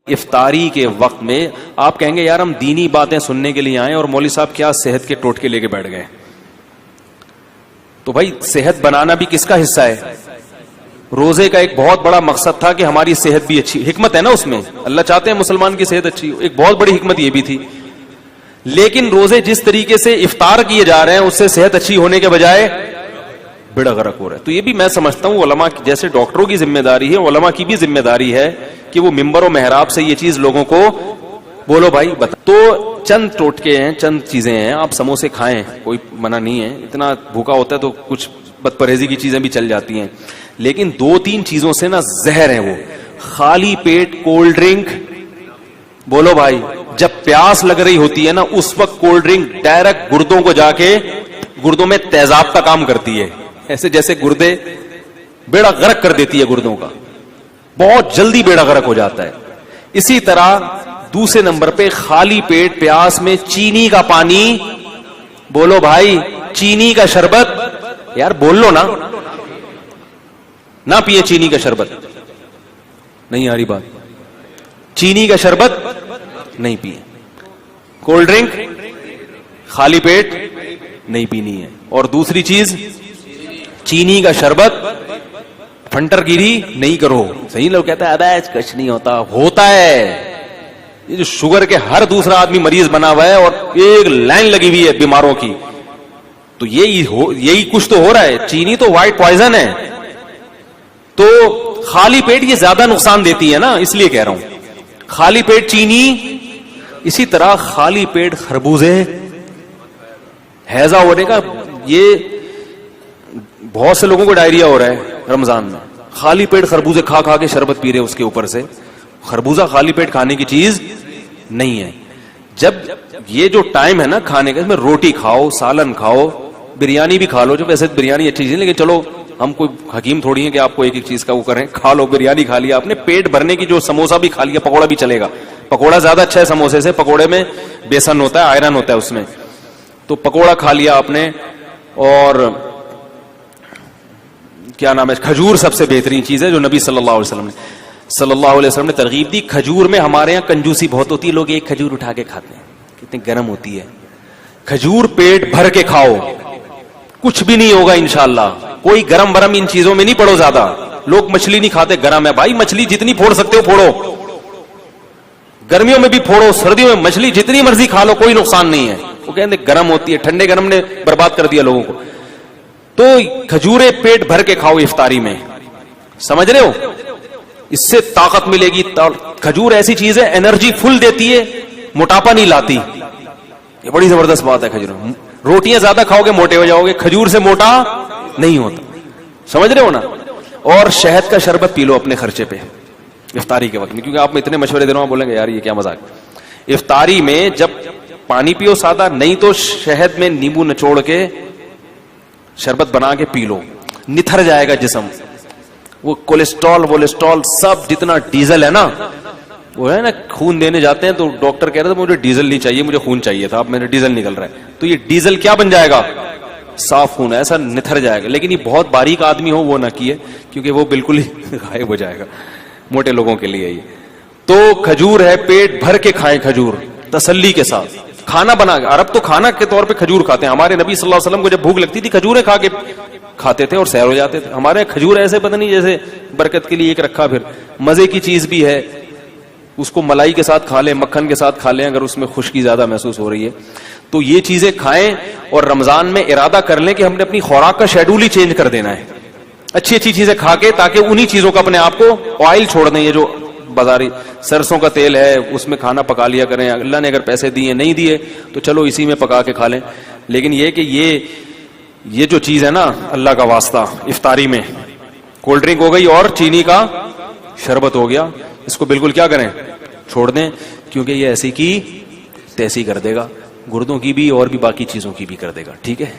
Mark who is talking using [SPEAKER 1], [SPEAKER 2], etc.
[SPEAKER 1] افطاری کے وقت میں آپ کہیں گے یار ہم دینی باتیں سننے کے لیے آئے اور مولوی صاحب کیا صحت کے ٹوٹکے لے کے بیٹھ گئے. تو بھائی صحت بنانا بھی کس کا حصہ ہے؟ روزے کا ایک بہت بڑا مقصد تھا کہ ہماری صحت بھی اچھی، حکمت ہے نا اس میں، اللہ چاہتے ہیں مسلمان کی صحت اچھی ہو، ایک بہت بڑی حکمت یہ بھی تھی. لیکن روزے جس طریقے سے افطار کیے جا رہے ہیں اس سے صحت اچھی ہونے کے بجائے بیڑا غرق ہو رہا ہے. تو یہ بھی میں سمجھتا ہوں علماء جیسے ڈاکٹروں کی ذمہ داری ہے، علماء کی بھی ذمہ داری ہے کہ وہ ممبر و محراب سے یہ چیز لوگوں کو بولو بھائی بتا. تو چند ٹوٹکے ہیں، چند چیزیں ہیں. آپ سموسے کھائیں، کوئی منع نہیں ہے، اتنا بھوکا ہوتا ہے تو کچھ بد پرہیزی کی چیزیں بھی چل جاتی ہیں، لیکن دو تین چیزوں سے نا زہر ہے وہ. خالی پیٹ کولڈ ڈرنک، بولو بھائی جب پیاس لگ رہی ہوتی ہے نا اس وقت کولڈ ڈرنک ڈائریکٹ گردوں کو جا کے گردوں میں تیزاب کا کام کرتی ہے، ایسے جیسے گردے بیڑا غرق کر دیتی ہے گردوں کا، بہت جلدی بیڑا غرق ہو جاتا ہے. اسی طرح دوسرے نمبر پہ خالی پیٹ پیاس میں چینی کا پانی، بولو بھائی چینی کا شربت، یار بول لو نا، نہ پیے چینی کا شربت، نہیں آ رہی بات، چینی کا شربت نہیں پیے. کولڈ ڈرنک خالی پیٹ نہیں پینی ہے. اور دوسری چیز چینی کا شربت پھنٹر گیری نہیں کرو. صحیح لوگ کہتا ہے ابے کچھ نہیں ہوتا، ہوتا ہے. یہ جو شوگر کے ہر دوسرا آدمی مریض بنا ہوا ہے اور ایک لائن لگی ہوئی ہے بیماروں کی، تو یہی کچھ تو ہو رہا ہے. چینی تو وائٹ پوائزن ہے، تو خالی پیٹ یہ زیادہ نقصان دیتی ہے نا، اس لیے کہہ رہا ہوں خالی پیٹ چینی. اسی طرح خالی پیٹ خربوزے، ہیضہ ہونے کا، یہ بہت سے لوگوں کو ڈائریا ہو رہا ہے رمضان میں، خالی پیٹ خربوزے کھا کھا کے شربت پی رہے اس کے اوپر سے. خربوزہ خالی پیٹ کھانے کی چیز نہیں ہے. جب یہ جو ٹائم ہے نا کھانے کا، اس میں روٹی کھاؤ، سالن کھاؤ، بریانی بھی کھا لو. جو ویسے بریانی اچھی چیز ہے لیکن چلو ہم کوئی حکیم تھوڑی ہیں کہ آپ کو ایک ایک چیز کا وہ کریں. کھا لو، بریانی کھا لیا آپ نے، پیٹ بھرنے کی جو سموسہ بھی کھا لیا، پکوڑا بھی چلے گا. پکوڑا زیادہ اچھا ہے سموسے سے، پکوڑے میں بیسن ہوتا ہے، آئرن ہوتا ہے اس میں. تو پکوڑا کھا لیا آپ نے. اور کیا نام ہے، کھجور سب سے بہترین چیز ہے جو نبی صلی اللہ علیہ وسلم نے ترغیب دی. کھجور میں ہمارے یہاں کنجوسی بہت ہوتی ہے، لوگ ایک کھجور اٹھا کے کھاتے ہیں، کتنی گرم ہوتی ہے. کھجور پیٹ بھر کے کھاؤ، کچھ بھی نہیں ہوگا انشاءاللہ. کوئی گرم برم ان چیزوں میں نہیں پڑو زیادہ. لوگ مچھلی نہیں کھاتے، گرم ہے بھائی، مچھلی جتنی پھوڑ سکتے ہو پھوڑو، گرمیوں میں بھی پھوڑو، سردیوں میں مچھلی جتنی مرضی کھا لو، کوئی نقصان نہیں ہے. وہ کہتے ہیں گرم ہوتی ہے، ٹھنڈے گرم نے برباد کر دیا لوگوں کو. تو کھجورے پیٹ بھر کے کھاؤ افطاری میں، سمجھ رہے ہو، اس سے طاقت ملے گی. کھجور ایسی چیز ہے انرجی فل دیتی ہے، موٹاپا نہیں لاتی. یہ بڑی زبردست بات ہے کھجور. روٹیاں زیادہ کھاؤ گے موٹے ہو جاؤ گے، کھجور سے موٹا نہیں ہوتا. سمجھ رہے ہو نا. اور شہد کا شربت پی لو اپنے خرچے پہ افطاری کے وقت میں، کیونکہ آپ میں اتنے مشورے دے رہا ہوں، بولیں گے یار یہ کیا مذاق. افطاری میں جب پانی پیو سادہ، نہیں تو شہد میں نیمبو نچوڑ کے شربت بنا کے پی لو، نتھر جائے گا جسم. وہ کولیسٹرول سب جتنا ڈیزل ہے نا، وہ ہے نا، خون دینے جاتے ہیں تو ڈاکٹر کہہ رہے تھے مجھے ڈیزل نہیں چاہیے، مجھے خون چاہیے تھا، اب میرے ڈیزل نکل رہا ہے. تو یہ ڈیزل کیا بن جائے گا؟ صاف خون، ایسا نتھر جائے گا. لیکن یہ بہت باریک آدمی ہو وہ نہ کیے، کیونکہ وہ بالکل ہی غائب ہو جائے گا. موٹے لوگوں کے لیے یہ. تو کھجور ہے، پیٹ بھر کے کھائیں کھجور تسلی کے ساتھ. کھانا بنا کے، عرب تو کھانا کے طور پہ کھجور کھاتے ہیں. ہمارے نبی صلی اللہ علیہ وسلم کو جب بھوک لگتی تھی کھجوریں کھا کے کھاتے تھے اور سیر ہو جاتے تھے. ہمارے کھجور ایسے پتہ نہیں جیسے برکت کے لیے ایک رکھا، پھر مزے کی چیز بھی ہے. اس کو ملائی کے ساتھ کھا لیں، مکھن کے ساتھ کھا لیں اگر اس میں خشکی زیادہ محسوس ہو رہی ہے تو. یہ چیزیں کھائیں اور رمضان میں ارادہ کر لیں کہ ہم نے اپنی خوراک کا شیڈول ہی چینج کر دینا ہے، اچھی اچھی چیزیں کھا کے، تاکہ انہی چیزوں کا اپنے آپ کو آئل چھوڑ دیں. یہ جو بازاری سرسوں کا تیل ہے اس میں کھانا پکا لیا کریں. اللہ نے اگر پیسے دیے نہیں دیے تو چلو اسی میں پکا کے کھا لیں. لیکن یہ کہ یہ جو چیز ہے نا، اللہ کا واسطہ، افطاری میں کولڈ ڈرنک ہو گئی اور چینی کا شربت ہو گیا، اس کو بالکل کیا کریں، چھوڑ دیں. کیونکہ یہ ایسی کی تیسی کر دے گا، گردوں کی بھی اور بھی باقی چیزوں کی بھی کر دے گا. ٹھیک ہے.